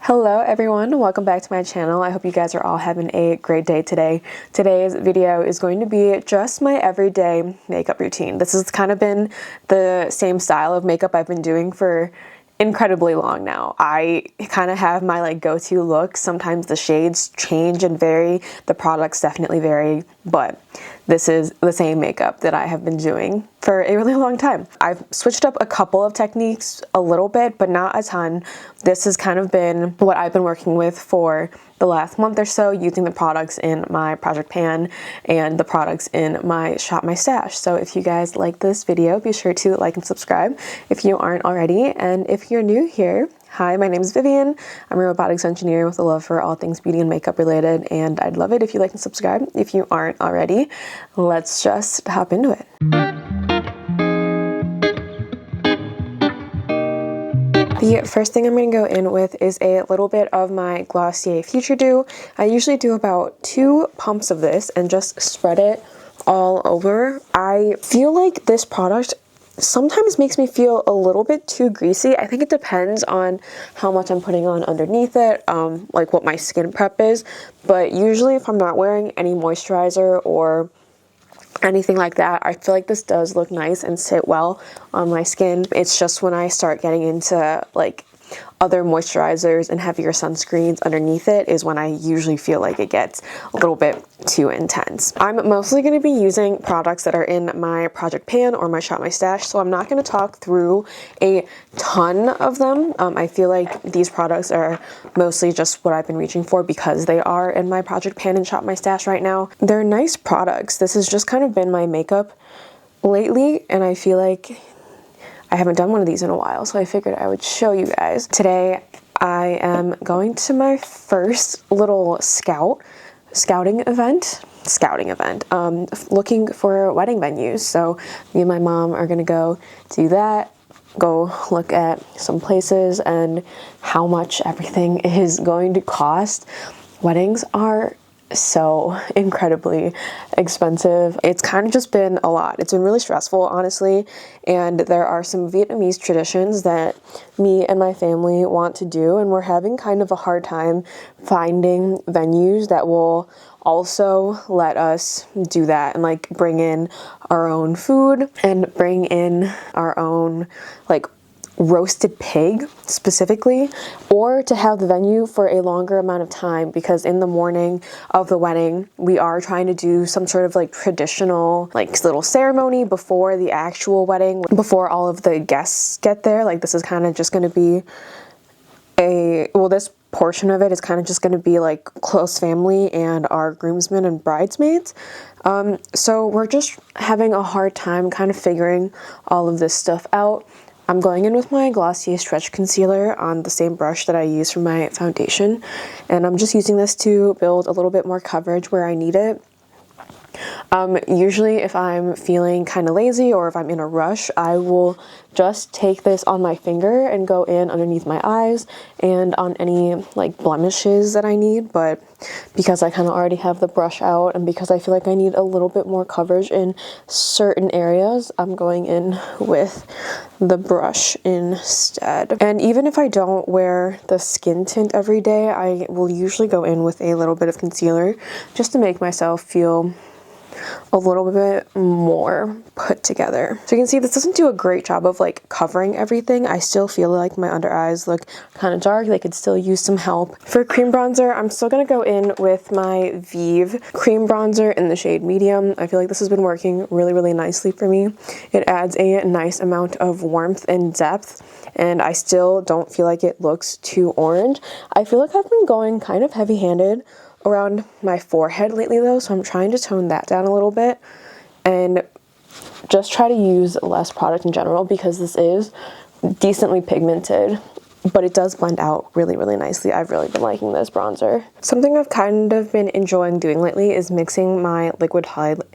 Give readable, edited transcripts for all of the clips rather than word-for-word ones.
Hello everyone, welcome back to my channel. I hope you guys are all having a great day today. Today's video is going to be just my everyday makeup routine. This has kind of been the same style of makeup I've been doing for incredibly long now. I kind of have my go-to look. Sometimes the shades change and vary, the products definitely vary, but this is the same makeup that I have been doing for a really long time. I've switched up a couple of techniques a little bit, but not a ton. This has kind of been what I've been working with for the last month or so, using the products in my project pan and the products in my Shop My Stash. So if you guys like this video, be sure to like and subscribe if you aren't already. And if you're new here, hi, my name is Vivian. I'm a robotics engineer with a love for all things beauty and makeup related, and I'd love it if you like and subscribe if you aren't already. Let's just hop into it. The first thing I'm going to go in with is a little bit of my Glossier Future Dew. I usually do about 2 pumps of this and just spread it all over. I feel like this product sometimes makes me feel a little bit too greasy. I think it depends on how much I'm putting on underneath it, like what my skin prep is. But usually if I'm not wearing any moisturizer or anything like that, I feel like this does look nice and sit well on my skin. It's just when I start getting into other moisturizers and heavier sunscreens underneath it is when I usually feel like it gets a little bit too intense. I'm mostly going to be using products that are in my project pan or my Shop My Stash, so I'm not going to talk through a ton of them. I feel like these products are mostly just what I've been reaching for because they are in my project pan and Shop My Stash right now. They're nice products. This has just kind of been my makeup lately, and I feel like I haven't done one of these in a while, so I figured I would show you guys. Today, I am going to my first little scouting event, looking for wedding venues. So me and my mom are gonna go do that, go look at some places and how much everything is going to cost. Weddings are so incredibly expensive. It's kind of just been a lot. It's been really stressful, honestly, and there are some Vietnamese traditions that me and my family want to do, and we're having kind of a hard time finding venues that will also let us do that and bring in our own food and bring in our own roasted pig specifically, or to have the venue for a longer amount of time, because in the morning of the wedding we are trying to do some sort of traditional little ceremony before the actual wedding, before all of the guests get there. This is kind of just going to be this portion of it is kind of just going to be close family and our groomsmen and bridesmaids. So we're just having a hard time kind of figuring all of this stuff out. I'm going in with my Glossier Stretch Concealer on the same brush that I use for my foundation, and I'm just using this to build a little bit more coverage where I need it. Usually if I'm feeling kind of lazy or if I'm in a rush, I will just take this on my finger and go in underneath my eyes and on any blemishes that I need. But because I kind of already have the brush out and because I feel like I need a little bit more coverage in certain areas, I'm going in with the brush instead. And even if I don't wear the skin tint every day, I will usually go in with a little bit of concealer just to make myself feel a little bit more put together. So you can see this doesn't do a great job of covering everything. I still feel like my under eyes look kind of dark. They could still use some help. For cream bronzer, I'm still gonna go in with my Vive cream bronzer in the shade medium. I feel like this has been working really nicely for me. It adds a nice amount of warmth and depth, and I still don't feel like it looks too orange. I feel like I've been going kind of heavy-handed around my forehead lately though, so I'm trying to tone that down a little bit and just try to use less product in general, because this is decently pigmented, but it does blend out really nicely. I've really been liking this bronzer. Something I've kind of been enjoying doing lately is mixing my liquid highlighter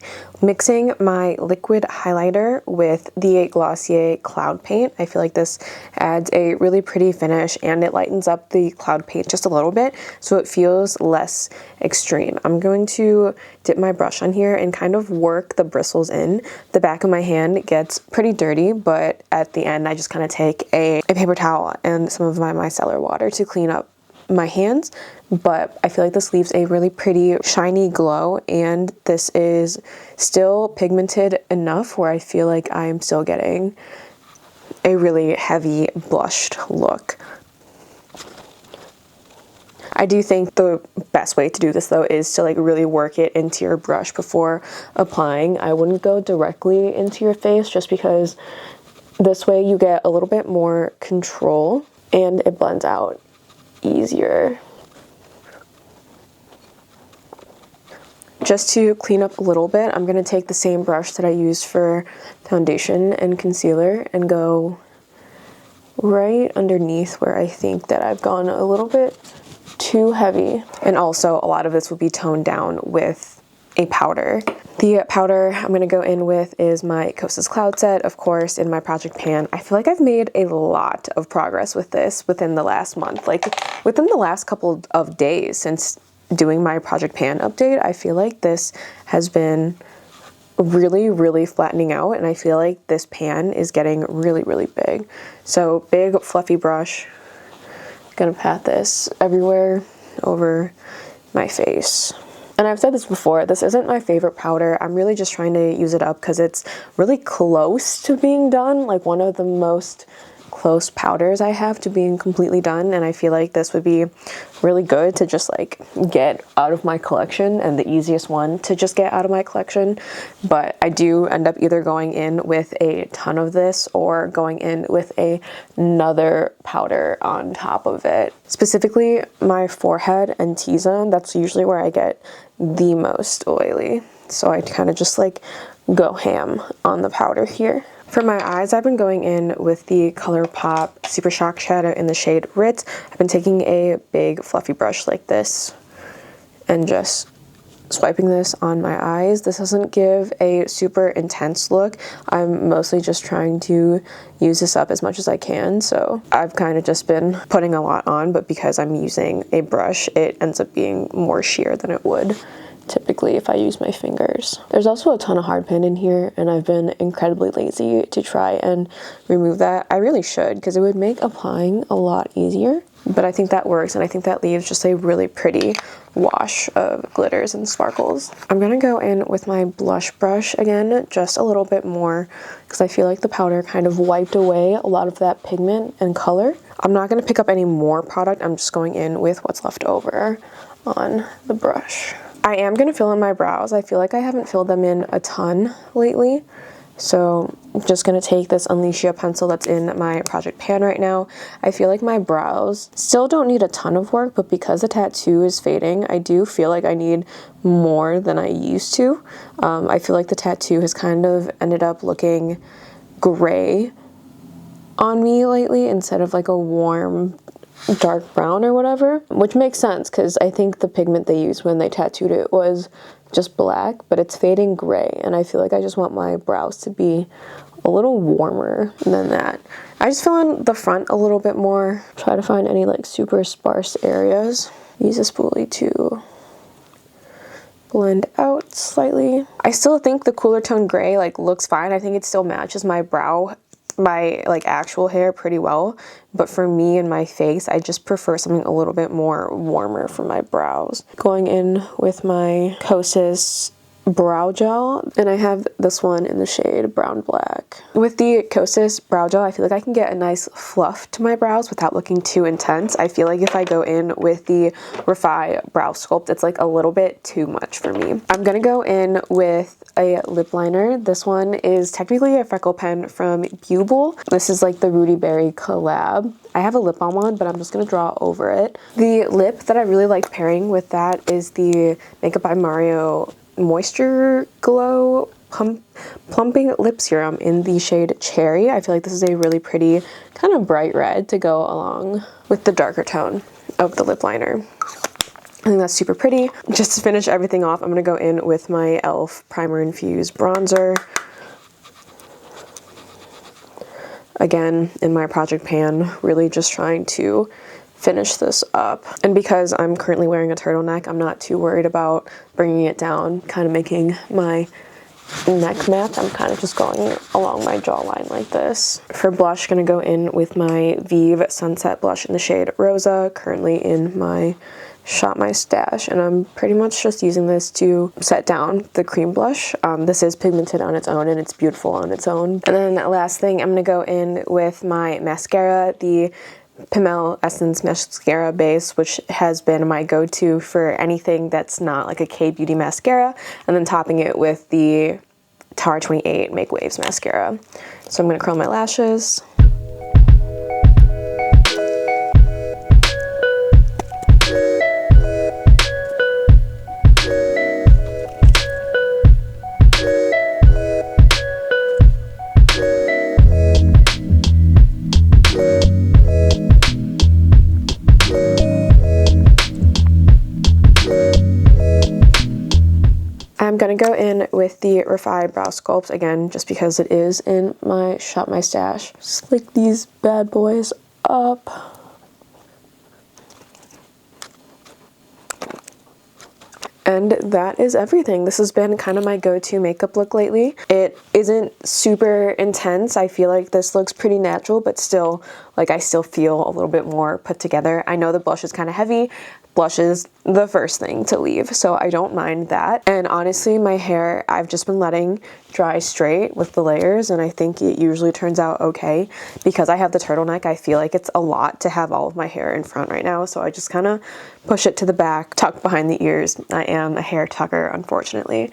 with the Glossier Cloud Paint. I feel like this adds a really pretty finish and it lightens up the cloud paint just a little bit so it feels less extreme. I'm going to dip my brush on here and kind of work the bristles in. The back of my hand gets pretty dirty, but at the end I just kind of take a paper towel and some of my micellar water to clean up my hands, but I feel like this leaves a really pretty shiny glow, and this is still pigmented enough where I feel like I'm still getting a really heavy blushed look. I do think the best way to do this though is to like really work it into your brush before applying. I wouldn't go directly into your face just because this way you get a little bit more control and it blends out easier. Just to clean up a little bit, I'm going to take the same brush that I used for foundation and concealer and go right underneath where I think that I've gone a little bit too heavy. And also a lot of this will be toned down with a powder. The powder I'm going to go in with is my Kosas Cloud Set, of course, in my project pan. I feel like I've made a lot of progress with this within the last month, like within the last couple of days since doing my project pan update. I feel like this has been really flattening out, and I feel like this pan is getting really big. So big fluffy brush, gonna pat this everywhere over my face. And I've said this before, this isn't my favorite powder. I'm really just trying to use it up because it's really close to being done, like one of the most close powders I have to being completely done, and I feel like this would be really good to just like get out of my collection and the easiest one to just get out of my collection. But I do end up either going in with a ton of this or going in with another powder on top of it. Specifically my forehead and T-zone, that's usually where I get the most oily, so I kind of just like go ham on the powder here. For my eyes, I've been going in with the ColourPop Super Shock Shadow in the shade Ritz. I've been taking a big fluffy brush like this and just swiping this on my eyes. This doesn't give a super intense look. I'm mostly just trying to use this up as much as I can, so I've kind of just been putting a lot on, but because I'm using a brush, it ends up being more sheer than it would typically if I use my fingers. There's also a ton of hard pan in here, and I've been incredibly lazy to try and remove that. I really should, because it would make applying a lot easier, but I think that works, and I think that leaves just a really pretty wash of glitters and sparkles. I'm gonna go in with my blush brush again, just a little bit more, because I feel like the powder kind of wiped away a lot of that pigment and color. I'm not gonna pick up any more product, I'm just going in with what's left over on the brush. I am going to fill in my brows. I feel like I haven't filled them in a ton lately, so I'm just going to take this Unleashia pencil that's in my project pan right now. I feel like my brows still don't need a ton of work, but because the tattoo is fading, I do feel like I need more than I used to. I feel like the tattoo has kind of ended up looking gray on me lately instead of like a warm dark brown or whatever, which makes sense because I think the pigment they used when they tattooed it was just black, but it's fading gray, and I feel like I just want my brows to be a little warmer than that. I just fill in the front a little bit more, try to find any like super sparse areas. Use a spoolie to blend out slightly. I still think the cooler tone gray like looks fine. I think it still matches my brow, my like actual hair pretty well, but for me and my face, I just prefer something a little bit more warmer for my brows. Going in with my Kosas brow gel, and I have this one in the shade brown black. With the Kosas brow gel, I feel like I can get a nice fluff to my brows without looking too intense. I feel like if I go in with the Refi brow sculpt, it's like a little bit too much for me. I'm gonna go in with a lip liner. This one is technically a freckle pen from Buble. This is like the Rudy Berry collab. I have a lip balm on, but I'm just gonna draw over it. The lip that I really like pairing with that is the Makeup by Mario Moisture Glow Plumping Lip Serum in the shade Cherry. I feel like this is a really pretty kind of bright red to go along with the darker tone of the lip liner. I think that's super pretty. Just to finish everything off, I'm gonna go in with my e.l.f. Primer Infused Bronzer. Again, in my project pan, really just trying to finish this up. And because I'm currently wearing a turtleneck, I'm not too worried about bringing it down, kind of making my neck map, I'm kind of just going along my jawline like this. For blush, gonna go in with my Vive Sunset Blush in the shade Rosa, currently in my Shop My Stash, and I'm pretty much just using this to set down the cream blush. This is pigmented on its own and it's beautiful on its own. And then last thing, I'm gonna go in with my mascara, the Pimmel Essence Mascara Base, which has been my go-to for anything that's not like a K-Beauty mascara, and then topping it with the Tower 28 Make Waves mascara. So I'm gonna curl my lashes. I'm gonna go in with the Refi Brow Sculpt again, just because it is in my Shop My Stash. Slick these bad boys up. And that is everything. This has been kind of my go-to makeup look lately. It isn't super intense. I feel like this looks pretty natural, but still, like, I still feel a little bit more put together. I know the blush is kind of heavy. Blush is the first thing to leave, so I don't mind that. And honestly, my hair, I've just been letting dry straight with the layers, and I think it usually turns out okay. Because I have the turtleneck, I feel like it's a lot to have all of my hair in front right now, so I just kind of push it to the back, tuck behind the ears. I am a hair tucker, unfortunately.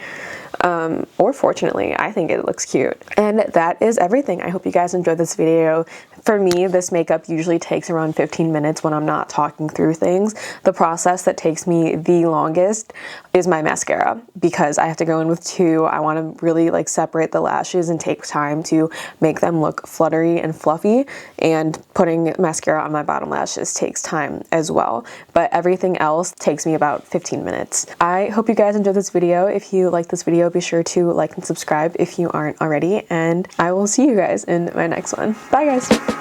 Or fortunately, I think it looks cute. And that is everything. I hope you guys enjoyed this video. For me, this makeup usually takes around 15 minutes when I'm not talking through things. The process that takes me the longest is my mascara, because I have to go in with two. I want to really like separate the lashes and take time to make them look fluttery and fluffy, and putting mascara on my bottom lashes takes time as well. But everything else takes me about 15 minutes. I hope you guys enjoyed this video. If you like this video, be sure to like and subscribe if you aren't already, and I will see you guys in my next one. Bye guys!